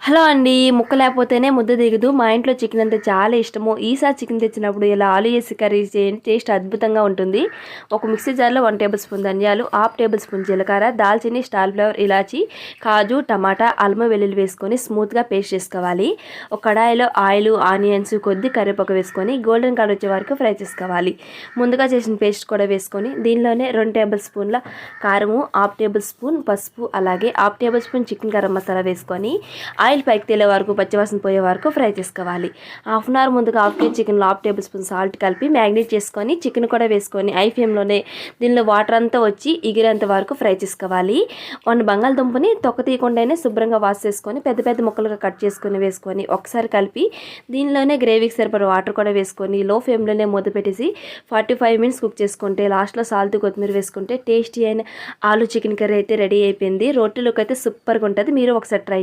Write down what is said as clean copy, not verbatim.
Hello అండి. ముక్క లేకపోతేనే ముద్ద దిగదు. మా ఇంట్లో చికెన్ అంటే చాలా ఇష్టము. ఈసారి చికెన్ తెచ్చినప్పుడు ఇలా ఆలు వేసి కర్రీ చేయండి, టేస్ట్ అద్భుతంగా ఉంటుంది. ఒక మిక్సీ జార్లో 1 టేబుల్ స్పూన్ ధనియాలు, హాఫ్ టేబుల్ స్పూన్ జీలకర్ర, దాల్చిని, స్టార్ ఫ్లవర్, ఇలాచి, కాజు, టమాటా, అల్లం వెల్లుల్లి వేసుకొని స్మూత్గా పేస్ట్ చేసుకోవాలి. ఒక కడాయిలో ఆయిల్, ఆనియన్స్, కొద్ది కరివేపాకు వేసుకొని గోల్డెన్ కలర్ వచ్చే వరకు ఫ్రై చేసుకోవాలి. ముందుగా చేసిన పేస్ట్ కూడా వేసుకొని దీనిలోనే 2 టేబుల్ స్పూన్ల కారము, హాఫ్ టేబుల్ స్పూన్ పసుపు, అలాగే half table spoon chicken garam masala వేసుకొని ఆయిల్ పైకి తేలే వరకు, పచ్చివాసన పోయే వరకు ఫ్రై చేసుకోవాలి. హాఫ్ అన్ అవర్ ముందుగా హాఫ్ కేజీ చికెన్లో హాఫ్ టేబుల్ స్పూన్ సాల్ట్ కలిపి మ్యాగ్నేట్ చేసుకొని చికెన్ కూడా వేసుకొని ఐ ఫ్లేమ్లోనే దీనిలో వాటర్ అంతా వచ్చి ఎగిరేంత వరకు ఫ్రై చేసుకోవాలి. 1 బంగాళదుంపని తొక్క తీయకుండానే శుభ్రంగా వాష్ చేసుకొని పెద్ద పెద్ద ముక్కలుగా కట్ చేసుకొని వేసుకొని ఒకసారి కలిపి దీనిలోనే గ్రేవీకి సరిపడ వాటర్ కూడా వేసుకొని లో ఫ్లేమ్లోనే మూత పెట్టేసి 45 మినిట్స్ కుక్ చేసుకుంటే లాస్ట్లో సాల్ట్, కొత్తిమీర వేసుకుంటే టేస్టీ అయిన ఆలు చికెన్ కర్రీ అయితే రెడీ అయిపోయింది. రొట్టెలోకి అయితే సూపర్గా ఉంటుంది. మీరు ఒకసారి ట్రై